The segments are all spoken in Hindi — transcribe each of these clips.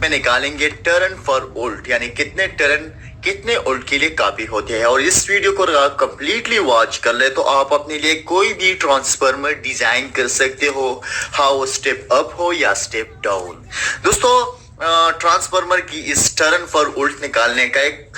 में निकालेंगे टर्न फॉर वोल्ट, यानी कितने टर्न कितने वोल्ट के लिए काफी होते हैं। और इस वीडियो को अगर आप कंप्लीटली वॉच कर ले तो आप अपने लिए कोई भी ट्रांसफार्मर डिजाइन कर सकते हो, हाउ स्टेप अप हो या स्टेप डाउन। दोस्तों, ट्रांसफार्मर की इस टर्न फॉर वोल्ट निकालने का एक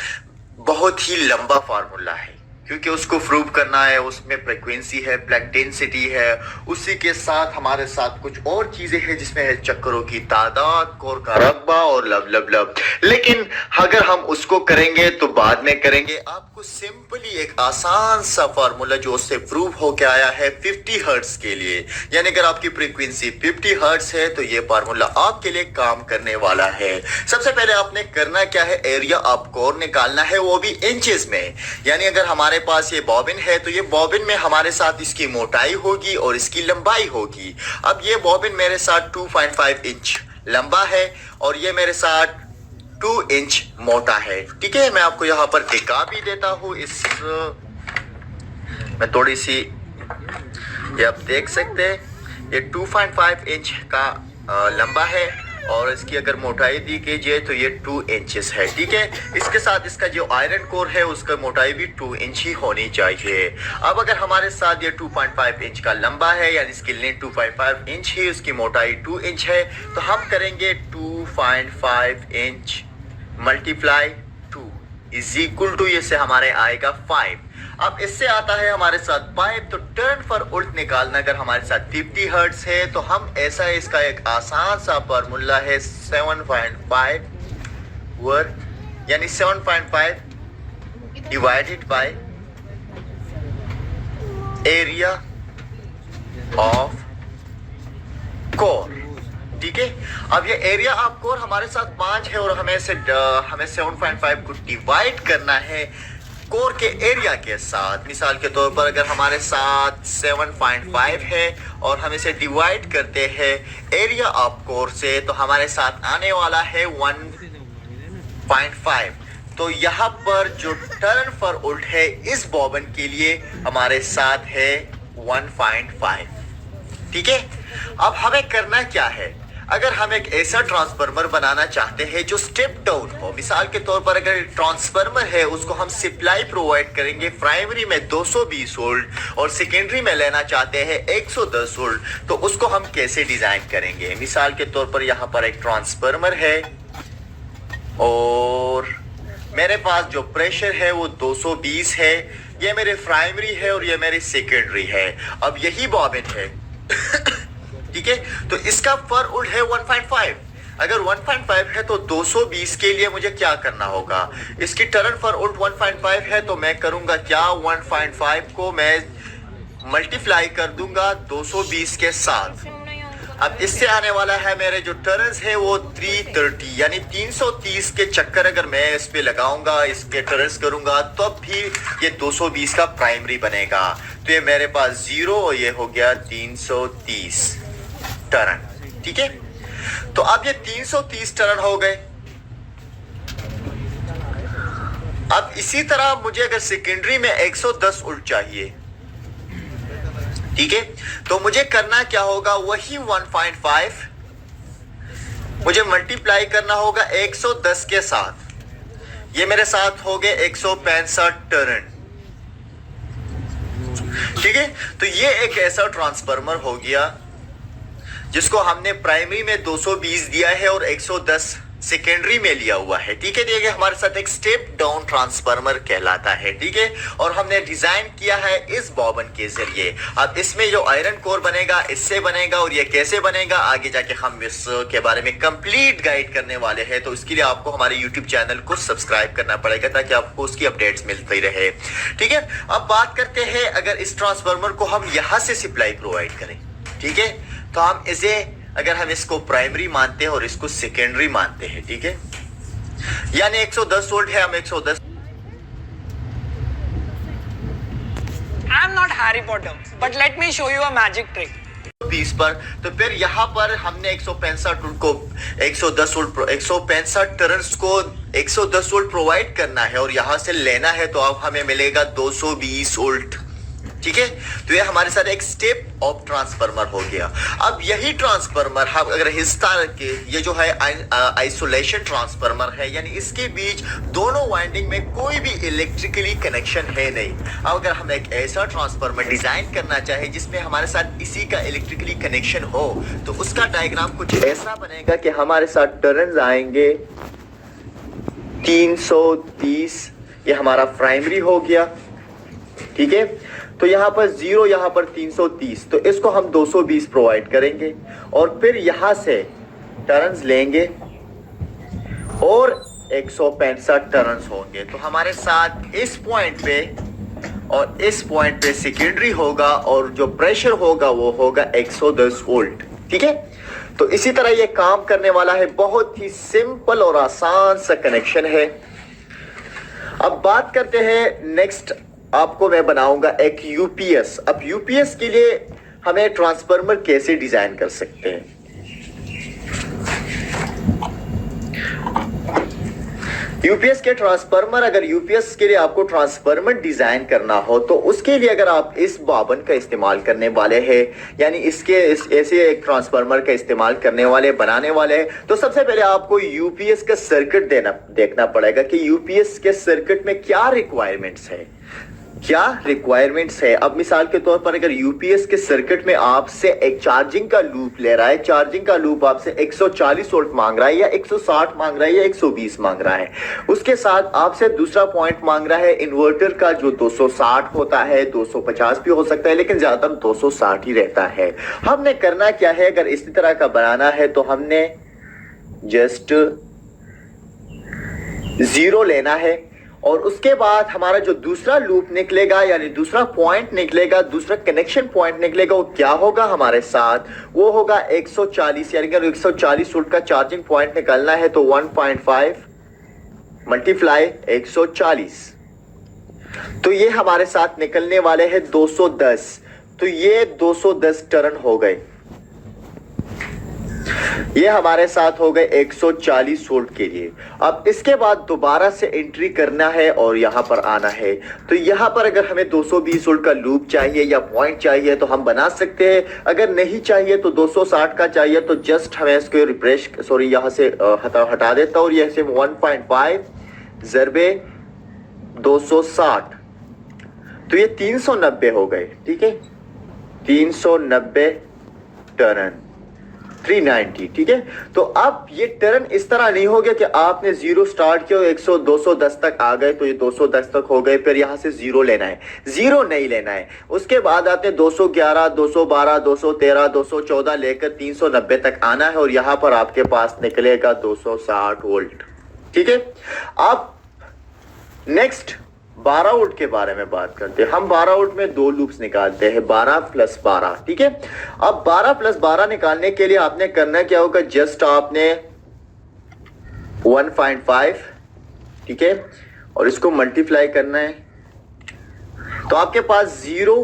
बहुत ही लंबा फार्मूला है, क्योंकि उसको प्रूव करना है। उसमें फ्रीक्वेंसी है, ब्लैक डेंसिटी है, उसी के साथ हमारे साथ कुछ और चीजें हैं जिसमें है चक्करों की तादाद, कोर का रकबा और लब लब लब। लेकिन अगर हम उसको करेंगे तो बाद में करेंगे। आपको सिंपली एक आसान सा फार्मूला जो उससे प्रूव होके आया है 50 हर्ट्ज के लिए, यानी अगर आपकी फ्रीक्वेंसी 50 हर्ट्ज है तो ये फार्मूला आपके लिए काम करने वाला है। सबसे पहले आपने करना क्या है, एरिया ऑफ कोर निकालना है, वो भी इंचेस में। यानी अगर हमारे पास ये बॉबिन है तो ये बॉबिन में हमारे साथ इसकी मोटाई होगी और इसकी लंबाई होगी। अब ये बॉबिन मेरे साथ 2.5 इंच लंबा है और ये मेरे साथ 2 इंच मोटा है। ठीक है, मैं आपको यहाँ पर दिखा भी देता हूँ। मैं थोड़ी सी, ये आप देख सकते हैं, ये 2.5 इंच का लंबा है और इसकी अगर मोटाई दी कीजिए तो ये 2 इंचेस है। ठीक है, इसके साथ इसका जो आयरन कोर है उसका मोटाई भी 2 इंच ही होनी चाहिए। अब अगर हमारे साथ ये 2.5 इंच का लंबा है, यानी इसकी लेंथ 2.5 इंच ही, उसकी मोटाई 2 इंच है, तो हम करेंगे 2.5 inch multiply 2 is equal to, ये से हमारे आएगा 5। अब इससे आता है हमारे साथ 5, तो टर्न फॉर वोल्ट निकालना अगर हमारे साथ 50 हर्ट्ज है तो हम ऐसा, इसका एक आसान सा फार्मूला है 7.5 वर्ग, यानी 7.5 divided by area of core. ठीक है, अब ये एरिया ऑफ कोर हमारे साथ 5 है और हमें 7.5 को डिवाइड करना है कोर के एरिया के साथ। मिसाल के तौर पर अगर हमारे साथ 7.5 है और हम इसे डिवाइड करते हैं एरिया ऑफ कोर से तो हमारे साथ आने वाला है 1.5। तो यहाँ पर जो टर्न फॉर वोल्ट है इस बॉबिन के लिए हमारे साथ है 1.5। ठीक है, अब हमें करना क्या है, अगर हम एक ऐसा ट्रांसफार्मर बनाना चाहते हैं जो स्टेप डाउन हो। मिसाल के तौर पर अगर ट्रांसफार्मर है उसको हम सप्लाई प्रोवाइड करेंगे प्राइमरी में 220 वोल्ट और सेकेंडरी में लेना चाहते हैं 110 वोल्ट, तो उसको हम कैसे डिजाइन करेंगे। मिसाल के तौर पर यहाँ पर एक ट्रांसफार्मर है और मेरे पास जो प्रेशर है वो 220 है, ये मेरे प्राइमरी है और ये मेरी सेकेंडरी है। अब यही बॉबिन है ठीक है, तो इसका फॉर वोल्ट है 1.5। अगर 1.5 है तो 220 के लिए मुझे क्या करना होगा, इसकी टर्न फॉर वोल्ट 1.5 है तो मैं करूंगा क्या, 1.5 को मैं मल्टीप्लाई कर दूंगा 220 के साथ। अब इससे आने वाला है मेरे जो टर्न्स है वो 330, यानी 330 के चक्कर अगर मैं इस पे लगाऊंगा, इसके टर्न्स करूंगा तब भी ये 220 का प्राइमरी बनेगा। तो ये मेरे पास 0 और ये हो गया 330 टर्न। ठीक है, तो अब ये 330 टर्न हो गए। अब इसी तरह मुझे अगर सेकेंडरी में 110 वोल्ट चाहिए, ठीक है, तो मुझे करना क्या होगा, वही 1.5 मुझे मल्टीप्लाई करना होगा 110 के साथ। ये मेरे साथ हो गए 165 टर्न। ठीक है, तो ये एक ऐसा ट्रांसफार्मर हो गया जिसको हमने प्राइमरी में 220 दिया है और 110 सेकेंडरी में लिया हुआ है। ठीक है, देखिए हमारे साथ एक स्टेप डाउन ट्रांसफार्मर कहलाता है। ठीक है, और हमने डिजाइन किया है इस बॉबिन के जरिए। अब इसमें जो आयरन कोर बनेगा इससे बनेगा, और ये कैसे बनेगा आगे जाके हम इसके बारे में कंप्लीट गाइड करने वाले हैं। तो इसके लिए आपको हमारे यूट्यूब चैनल को सब्सक्राइब करना पड़ेगा ताकि आपको उसकी अपडेट्स मिलती रहे। ठीक है, अब बात करते हैं अगर इस ट्रांसफार्मर को हम यहाँ से सप्लाई प्रोवाइड करें, ठीक है, तो हम इसे, अगर हम इसको प्राइमरी मानते हैं और इसको सेकेंडरी मानते हैं, ठीक है, यानी 110 वोल्ट है, हम 110। I am not Harry Potter, but let me show you a magic trick. 20 पर, तो फिर यहाँ पर हमने 165 वोल्ट को 110 वोल्ट 165 टर्न्स को 110 वोल्ट प्रोवाइड करना है और यहाँ से लेना है, तो अब हमें मिलेगा 220 वोल्ट। ठीक है। तो ये हमारे साथ एक स्टेप ऑफ ट्रांसफार्मर हो गया। अब यही ट्रांसफार्मर हम अगर हिस्सा के ये जो है आइसोलेशन ट्रांसफार्मर है, यानी इसके बीच दोनों वाइंडिंग में कोई भी इलेक्ट्रिकली कनेक्शन है नहीं। अब अगर हम एक ऐसा ट्रांसफार्मर डिजाइन करना चाहे जिसमें हमारे साथ इसी का इलेक्ट्रिकली कनेक्शन हो, तो उसका डायग्राम कुछ ऐसा बनेगा कि हमारे साथ टर्न्स आएंगे 330, ये हमारा प्राइमरी हो गया, ठीक है। तो यहां पर 0, यहां पर 330, तो इसको हम 220 प्रोवाइड करेंगे और फिर यहां से टर्न्स लेंगे और 165 टर्न्स होंगे। तो हमारे साथ इस पॉइंट पे और इस पॉइंट पे सेकेंडरी होगा और जो प्रेशर होगा वो होगा 110 वोल्ट, ठीक है। तो इसी तरह ये काम करने वाला है, बहुत ही सिंपल और आसान सा कनेक्शन है। अब बात करते हैं नेक्स्ट, आपको मैं बनाऊंगा एक यूपीएस। अब यूपीएस के लिए हमें ट्रांसफार्मर कैसे डिजाइन कर सकते हैं। यूपीएस के ट्रांसफार्मर, अगर यूपीएस के लिए आपको ट्रांसफार्मर डिजाइन करना हो तो उसके लिए अगर आप इस बावन का इस्तेमाल करने वाले हैं, यानी ऐसे एक ट्रांसफार्मर का इस्तेमाल करने वाले बनाने वाले हैं, तो सबसे पहले आपको यूपीएस का सर्किट देखना पड़ेगा कि यूपीएस के सर्किट में क्या रिक्वायरमेंट्स है, क्या रिक्वायरमेंट्स है। अब मिसाल के तौर पर अगर यूपीएस के सर्किट में आपसे एक चार्जिंग का लूप ले रहा है, चार्जिंग का लूप आपसे 140 वोल्ट मांग रहा है या 160 मांग रहा है या 120 मांग रहा है, उसके साथ आपसे दूसरा पॉइंट मांग रहा है इन्वर्टर का जो 260 होता है, 250 भी हो सकता है, लेकिन ज्यादातर 260 ही रहता है। हमने करना क्या है, अगर इसी तरह का बनाना है तो हमने जस्ट 0 लेना है और उसके बाद हमारा जो दूसरा लूप निकलेगा, यानी दूसरा पॉइंट निकलेगा, दूसरा कनेक्शन पॉइंट निकलेगा, वो क्या होगा हमारे साथ, वो होगा 140, यानी अगर 140 वोल्ट का चार्जिंग पॉइंट निकलना है तो 1.5 मल्टीप्लाई 140, तो ये हमारे साथ निकलने वाले हैं 210। तो ये 210 टर्न हो गए, ये हमारे साथ हो गए 140 वोल्ट के लिए। अब इसके बाद दोबारा से एंट्री करना है और यहां पर आना है। तो यहां पर अगर हमें 220 वोल्ट का लूप चाहिए या पॉइंट चाहिए तो हम बना सकते हैं, अगर नहीं चाहिए तो 260 का चाहिए तो जस्ट हमें इसको रिफ्रेश यहां से हटा देता हूं और ये 1.5 ज़रबे 260, तो ये 390 हो गए, ठीक है। 390 टर्न 390, ठीक है। तो अब ये टर्न इस तरह नहीं हो गया कि आपने 0 स्टार्ट किया 210 तक आ गए तो ये 210 तक हो गए, फिर यहां से 0 लेना है, 0 नहीं लेना है। उसके बाद आपने 211, 212, 213, 214 लेकर 390 तक आना है और यहां पर आपके पास निकलेगा 260 वोल्ट, ठीक है। अब नेक्स्ट 12 वोल्ट के बारे में बात करते हैं। हम 12 वोल्ट में 2 लूप्स निकालते हैं, 12 + 12, ठीक है। अब 12 + 12 निकालने के लिए आपने करना क्या होगा, जस्ट आपने 1.5, ठीक है, और इसको मल्टीप्लाई करना है, तो आपके पास 0,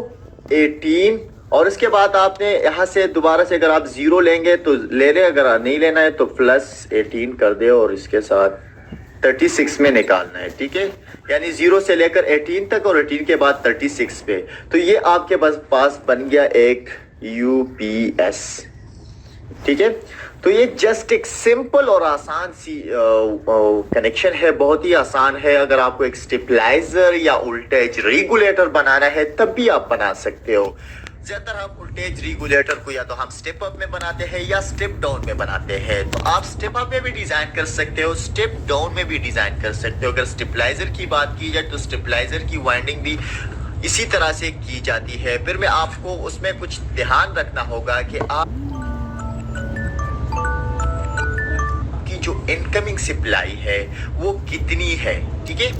18 और इसके बाद आपने यहां से दोबारा से अगर आप 0 लेंगे तो ले ले, अगर नहीं लेना है तो +18 कर दे और इसके साथ 36 में निकालना है, ठीक है। यानी 0 से लेकर 18 तक और 18 के बाद 36 पे, तो ये आपके पास बन गया एक यूपीएस, ठीक है। तो ये जस्ट एक सिंपल और आसान सी कनेक्शन है, बहुत ही आसान है। अगर आपको एक स्टेबलाइजर या वोल्टेज रेगुलेटर बनाना है तब भी आप बना सकते हो। ज्यादातर हम वोल्टेज रेगुलेटर को या तो हम स्टेप अप में बनाते हैं या स्टेप डाउन में बनाते हैं, तो आप स्टेप अप में भी डिजाइन कर सकते हो, स्टेप डाउन में भी डिजाइन कर सकते हो। अगर स्टेबलाइजर की बात की जाए तो स्टेबलाइजर की वाइंडिंग भी इसी तरह से की जाती है। फिर मैं आपको उसमें कुछ ध्यान रखना होगा कि आप की जो इनकमिंग सप्लाई है वो कितनी है, ठीक है।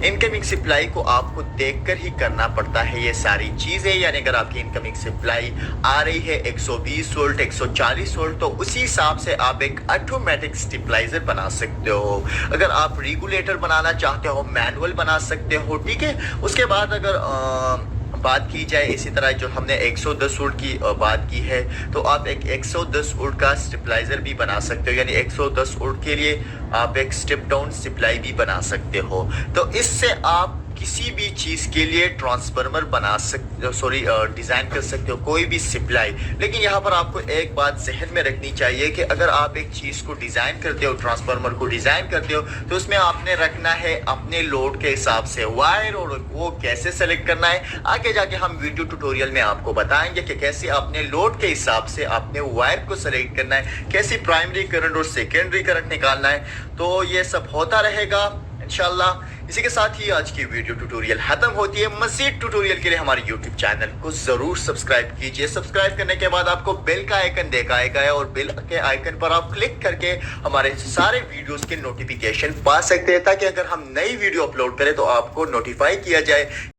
इनकमिंग सप्लाई को आपको देखकर ही करना पड़ता है ये सारी चीजें, यानी अगर आपकी इनकमिंग सप्लाई आ रही है 120 वोल्ट, 140 वोल्ट, तो उसी हिसाब से आप एक ऑटोमेटिक स्टेबलाइजर बना सकते हो। अगर आप रेगुलेटर बनाना चाहते हो मैनुअल बना सकते हो, ठीक है। उसके बाद अगर बात की जाए इसी तरह जो हमने 110 वोल्ट की बात की है, तो आप एक 110 वोल्ट का स्टेबलाइजर भी बना सकते हो, यानी 110 वोल्ट के लिए आप एक स्टेप डाउन सप्लाई भी बना सकते हो। तो इससे आप किसी भी चीज़ के लिए ट्रांसफार्मर बना सकते हो, डिज़ाइन कर सकते हो, कोई भी सप्लाई। लेकिन यहाँ पर आपको एक बात जहन में रखनी चाहिए कि अगर आप एक चीज़ को डिज़ाइन करते हो, ट्रांसफार्मर को डिज़ाइन करते हो, तो उसमें आपने रखना है अपने लोड के हिसाब से वायर, और वो कैसे सेलेक्ट करना है आगे जाके हम वीडियो ट्यूटोरियल में आपको बताएंगे कि कैसे अपने लोड के हिसाब से अपने वायर को सेलेक्ट करना है, कैसे प्राइमरी करंट और सेकेंडरी करंट निकालना है। तो ये सब होता रहेगा इंशाल्लाह। इसी के साथ ही आज की वीडियो ट्यूटोरियल खत्म होती है। मज़ीद ट्यूटोरियल के लिए हमारे यूट्यूब चैनल को जरूर सब्सक्राइब कीजिए। सब्सक्राइब करने के बाद आपको बेल का आइकन दिखाएगा और बेल के आइकन पर आप क्लिक करके हमारे सारे वीडियोस के नोटिफिकेशन पा सकते हैं, ताकि अगर हम नई वीडियो अपलोड करें तो आपको नोटिफाई किया जाए।